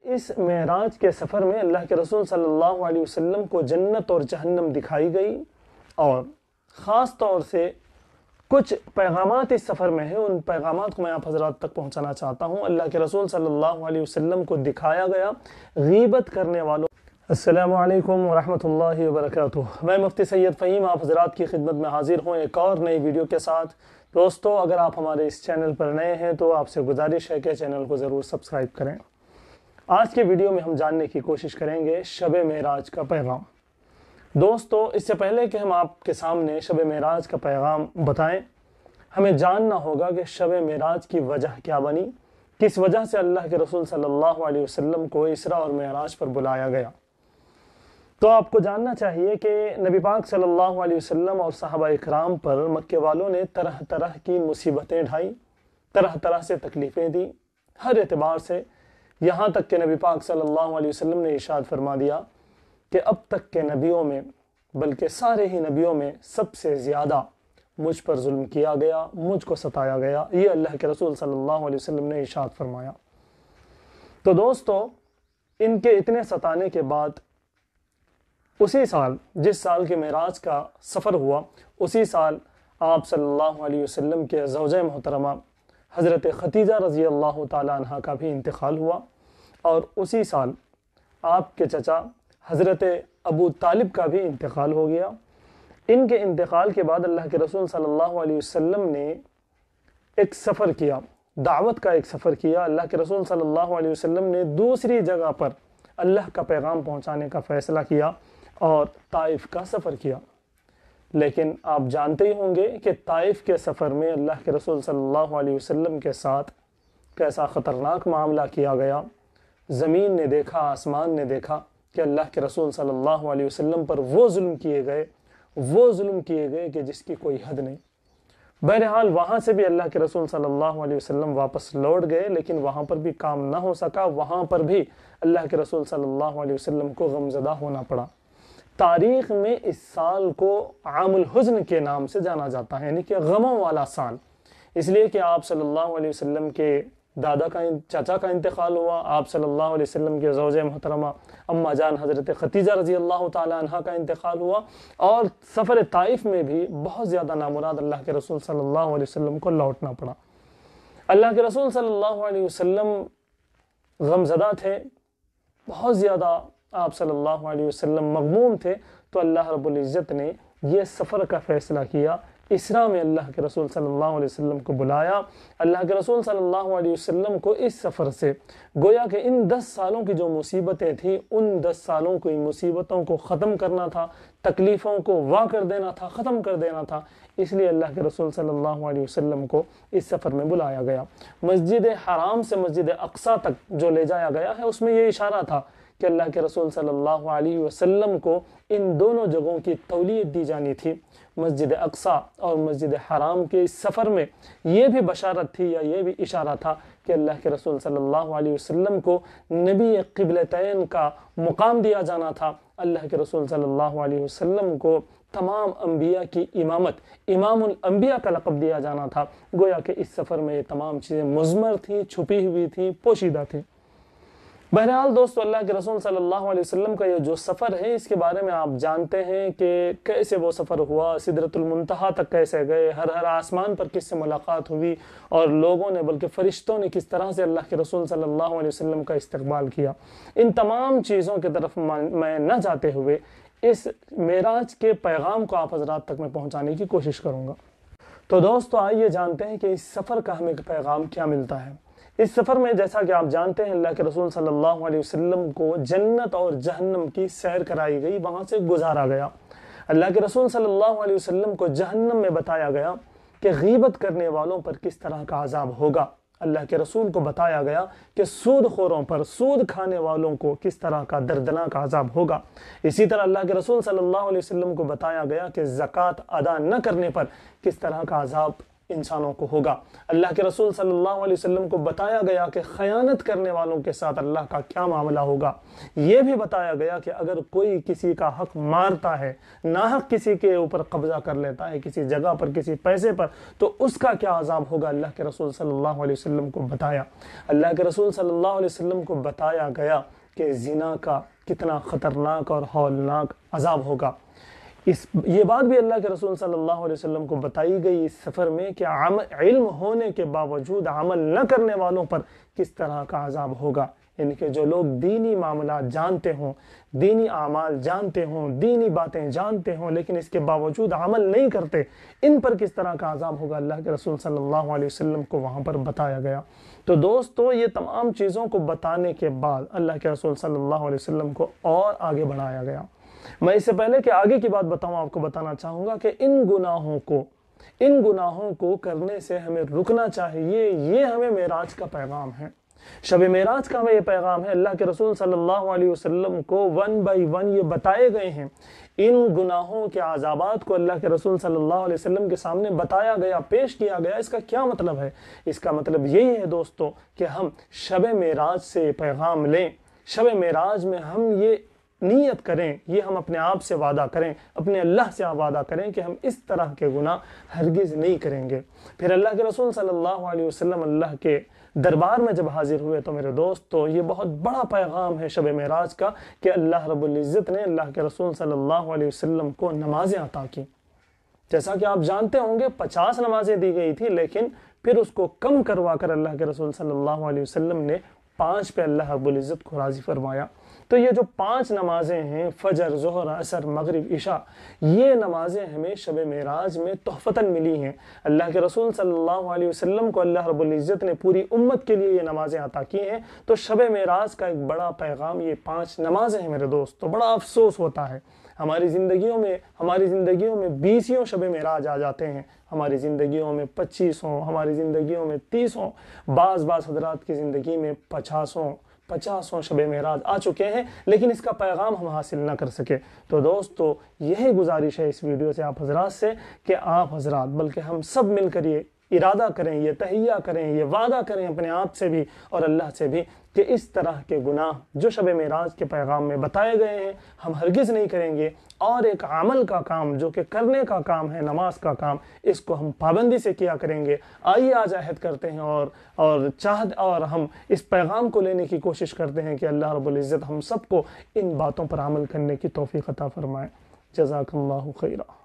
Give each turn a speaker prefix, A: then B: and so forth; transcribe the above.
A: اس معراج کے سفر میں اللہ کے رسول صلی اللہ علیہ وسلم کو جنت اور جہنم دکھائی گئی، اور خاص طور سے کچھ پیغامات اس سفر میں ہیں، ان پیغامات کو میں آپ حضرات تک پہنچانا چاہتا ہوں۔ اللہ کے رسول صلی اللہ علیہ وسلم کو دکھایا گیا غیبت کرنے والوں۔ السلام علیکم ورحمۃ اللہ وبرکاتہ۔ میں مفتی سید فہیم آپ حضرات کی خدمت میں حاضر ہوں ایک اور نئی ویڈیو کے ساتھ۔ دوستو، اگر آپ ہمارے اس چینل پر نئے ہیں تو آپ سے گزارش ہے کہ چینل کو ضرور سبسکرائب کریں۔ آج کے ویڈیو میں ہم جاننے کی کوشش کریں گے شب معراج کا پیغام۔ دوستو، اس سے پہلے کہ ہم آپ کے سامنے شب معراج کا پیغام بتائیں، ہمیں جاننا ہوگا کہ شب معراج کی وجہ کیا بنی، کس وجہ سے اللہ کے رسول صلی اللہ علیہ وسلم کو اسراء اور معراج پر بلایا گیا۔ تو آپ کو جاننا چاہیے کہ نبی پاک صلی اللہ علیہ وسلم اور صحابہ اکرام پر مکے والوں نے طرح طرح کی مصیبتیں ڈھائیں، طرح طرح سے تکلیفیں دیں، ہر اعتبار سے، یہاں تک کہ نبی پاک صلی اللہ علیہ وسلم نے ارشاد فرما دیا کہ اب تک کے نبیوں میں، بلکہ سارے ہی نبیوں میں سب سے زیادہ مجھ پر ظلم کیا گیا، مجھ کو ستایا گیا، یہ اللہ کے رسول صلی اللہ علیہ وسلم نے ارشاد فرمایا۔ تو دوستو، ان کے اتنے ستانے کے بعد اسی سال، جس سال کے معراج کا سفر ہوا، اسی سال آپ صلی اللہ علیہ وسلم کے زوجہ محترمہ حضرت ختیجہ رضی اللہ تعالیٰ عنہ کا بھی انتقال ہوا، اور اسی سال آپ کے چچا حضرت ابو طالب کا بھی انتقال ہو گیا۔ ان کے انتقال کے بعد اللہ کے رسول صلی اللہ علیہ وسلم نے ایک سفر کیا، دعوت کا ایک سفر کیا۔ اللہ کے رسول صلی اللہ علیہ وسلم نے دوسری جگہ پر اللہ کا پیغام پہنچانے کا فیصلہ کیا اور طائف کا سفر کیا۔ لیکن آپ جانتے ہی ہوں گے کہ طائف کے سفر میں اللہ کے رسول صلی اللہ علیہ وسلم کے ساتھ کیسا خطرناک معاملہ کیا گیا۔ زمین نے دیکھا، آسمان نے دیکھا کہ اللہ کے رسول صلی اللہ علیہ وسلم پر وہ ظلم کیے گئے کہ جس کی کوئی حد نہیں۔ بہرحال وہاں سے بھی اللہ کے رسول صلی اللہ علیہ وسلم واپس لوٹ گئے، لیکن وہاں پر بھی کام نہ ہو سکا، وہاں پر بھی اللہ کے رسول صلی اللہ علیہ وسلم کو غمزدہ ہونا پڑا۔ تاریخ میں اس سال کو عام الحزن کے نام سے جانا جاتا ہے، یعنی کہ غموں والا سال، اس لیے کہ آپ صلی اللہ علیہ وسلم کے چاچا کا انتقال ہوا، آپ صلی اللہ علیہ وسلم کے زوجہ محترمہ اماں جان حضرت ختیجہ رضی اللہ تعالیٰ عنہ کا انتقال ہوا، اور سفر طائف میں بھی بہت زیادہ نامراد اللہ کے رسول صلی اللہ علیہ وسلم کو لوٹنا پڑا۔ اللہ کے رسول صلی اللہ علیہ وسلم غمزدہ تھے، بہت زیادہ آپ صلی اللہ علیہ وسلم مغموم تھے، تو اللہ رب العزت نے یہ سفر کا فیصلہ کیا۔ اسراء میں اللہ کے رسول صلی اللہ علیہ وسلم کو بلایا۔ اللہ کے رسول صلی اللہ علیہ وسلم کو اس سفر سے گویا کہ ان 10 سالوں کی جو مصیبتیں تھیں، ان 10 سالوں کی مصیبتوں کو ختم کرنا تھا، تکلیفوں کو واہ کر دینا تھا، ختم کر دینا تھا، اس لیے اللہ کے رسول صلی اللہ علیہ وسلم کو اس سفر میں بلایا گیا۔ مسجد حرام سے مسجد اقصیٰ تک جو لے جایا گیا ہے، اس میں یہ اشارہ تھا کہ اللہ کے رسول صلی اللہ علیہ وسلم کو ان دونوں جگہوں کی تولیت دی جانی تھی۔ مسجد اقصیٰ اور مسجد حرام کے اس سفر میں یہ بھی بشارت تھی، یا یہ بھی اشارہ تھا کہ اللہ کے رسول صلی اللہ علیہ وسلم کو نبی قبلتین کا مقام دیا جانا تھا۔ اللہ کے رسول صلی اللہ علیہ وسلم کو تمام انبیاء کی امامت، امام الانبیاء کا لقب دیا جانا تھا۔ گویا کہ اس سفر میں یہ تمام چیزیں مضمر تھیں، چھپی ہوئی تھیں، پوشیدہ تھیں۔ بہرحال دوستو، اللہ کے رسول صلی اللہ علیہ وسلم کا یہ جو سفر ہے، اس کے بارے میں آپ جانتے ہیں کہ کیسے وہ سفر ہوا، سدرۃ المنتہا تک کیسے گئے، ہر آسمان پر کس سے ملاقات ہوئی، اور لوگوں نے بلکہ فرشتوں نے کس طرح سے اللہ کے رسول صلی اللہ علیہ وسلم کا استقبال کیا۔ ان تمام چیزوں کی طرف میں نہ جاتے ہوئے اس معراج کے پیغام کو آپ حضرات تک میں پہنچانے کی کوشش کروں گا۔ تو دوستو، آئیے جانتے ہیں کہ اس سفر کا ہمیں پیغام کیا ملتا ہے۔ اس سفر میں جیسا کہ آپ جانتے ہیں، اللہ کے رسول صلی اللہ علیہ وسلم کو جنت اور جہنم کی سیر کرائی گئی، وہاں سے گزارا گیا۔ اللہ کے رسول صلی اللہ علیہ وسلم کو جہنم میں بتایا گیا کہ غیبت کرنے والوں پر کس طرح کا عذاب ہوگا۔ اللہ کے رسول کو بتایا گیا کہ سود خوروں پر، سود کھانے والوں کو کس طرح کا دردناک عذاب ہوگا۔ اسی طرح اللہ کے رسول صلی اللہ علیہ وسلم کو بتایا گیا کہ زکوٰۃ ادا نہ کرنے پر کس طرح کا عذاب انسانوں کو ہوگا۔ اللہ کے رسول صلی اللہ علیہ وسلم کو بتایا گیا کہ خیانت کرنے والوں کے ساتھ اللہ کا کیا معاملہ ہوگا۔ یہ بھی بتایا گیا کہ اگر کوئی کسی کا حق مارتا ہے، ناحق کسی کے اوپر قبضہ کر لیتا ہے، کسی جگہ پر، کسی پیسے پر، تو اس کا کیا عذاب ہوگا، اللہ کے رسول صلی اللہ علیہ وسلم کو بتایا۔ اللہ کے رسول صلی اللہ علیہ وسلم کو بتایا گیا کہ زنا کا کتنا خطرناک اور ہولناک عذاب ہوگا۔ یہ بات بھی اللہ کے رسول صلی اللہ علیہ وسلم کو بتائی گئی اس سفر میں کہ علم ہونے کے باوجود عمل نہ کرنے والوں پر کس طرح کا عذاب ہوگا۔ یعنی کہ جو لوگ دینی معاملات جانتے ہوں، دینی اعمال جانتے ہوں، دینی باتیں جانتے ہوں، لیکن اس کے باوجود عمل نہیں کرتے، ان پر کس طرح کا عذاب ہوگا، اللہ کے رسول صلی اللہ علیہ وسلم کو وہاں پر بتایا گیا۔ تو دوستو، یہ تمام چیزوں کو بتانے کے بعد اللہ کے رسول صلی اللہ علیہ وسلم کو اور آگے بڑھایا گیا۔ میں اس سے پہلے کہ آگے کی بات بتاؤں، آپ کو بتانا چاہوں گا کہ ان گناہوں کو کرنے سے ہمیں رکنا چاہیے۔ یہ ہمیں معراج کا پیغام ہے، شب معراج کا ہمیں یہ پیغام ہے۔ اللہ کے رسول صلی اللہ علیہ وسلم کو ون بائی ون یہ بتائے گئے ہیں۔ ان گناہوں کے عذابات کو اللہ کے رسول صلی اللہ علیہ وسلم کے سامنے بتایا گیا، پیش کیا گیا۔ اس کا کیا مطلب ہے؟ اس کا مطلب یہی ہے دوستو کہ ہم شب معراج سے پیغام لیں، شب معراج میں ہم یہ نیت کریں، یہ ہم اپنے آپ سے وعدہ کریں، اپنے اللہ سے وعدہ کریں کہ ہم اس طرح کے گناہ ہرگز نہیں کریں گے۔ پھر اللہ کے رسول صلی اللہ علیہ وسلم اللہ کے دربار میں جب حاضر ہوئے تو میرے دوستو، یہ بہت بڑا پیغام ہے شب معراج کا کہ اللہ رب العزت نے اللہ کے رسول صلی اللہ علیہ وسلم کو نمازیں عطا کی۔ جیسا کہ آپ جانتے ہوں گے 50 نمازیں دی گئی تھی، لیکن پھر اس کو کم کروا کر اللہ کے رسول صلی اللہ علیہ وسلم نے 5 پہ اللہ رب العزت کو راضی فرمایا۔ تو یہ جو 5 نمازیں ہیں، فجر، ظہر، عصر، مغرب، عشاء، یہ نمازیں ہمیں شب معراج میں تحفتاً ملی ہیں۔ اللہ کے رسول صلی اللہ علیہ وسلم کو اللہ رب العزت نے پوری امت کے لیے یہ نمازیں عطا کی ہیں۔ تو شب معراج کا ایک بڑا پیغام یہ 5 نمازیں ہیں میرے دوست۔ تو بڑا افسوس ہوتا ہے ہماری زندگیوں میں 20 شب معراج آ جاتے ہیں، ہماری زندگیوں میں 25 ہماری زندگیوں میں 30 بعض حضرات کی زندگی میں 50 شب معراج آ چکے ہیں، لیکن اس کا پیغام ہم حاصل نہ کر سکے۔ تو دوستو، یہی گزارش ہے اس ویڈیو سے آپ حضرات سے کہ آپ حضرات بلکہ ہم سب مل کر یہ ارادہ کریں، یہ تہیہ کریں، یہ وعدہ کریں اپنے آپ سے بھی اور اللہ سے بھی کہ اس طرح کے گناہ جو شب معراج کے پیغام میں بتائے گئے ہیں ہم ہرگز نہیں کریں گے، اور ایک عمل کا کام جو کہ کرنے کا کام ہے، نماز کا کام، اس کو ہم پابندی سے کیا کریں گے۔ آئیے آج عہد کرتے ہیں اور ہم اس پیغام کو لینے کی کوشش کرتے ہیں کہ اللہ رب العزت ہم سب کو ان باتوں پر عمل کرنے کی توفیق عطا فرمائے۔ جزاک اللہ خیرہ۔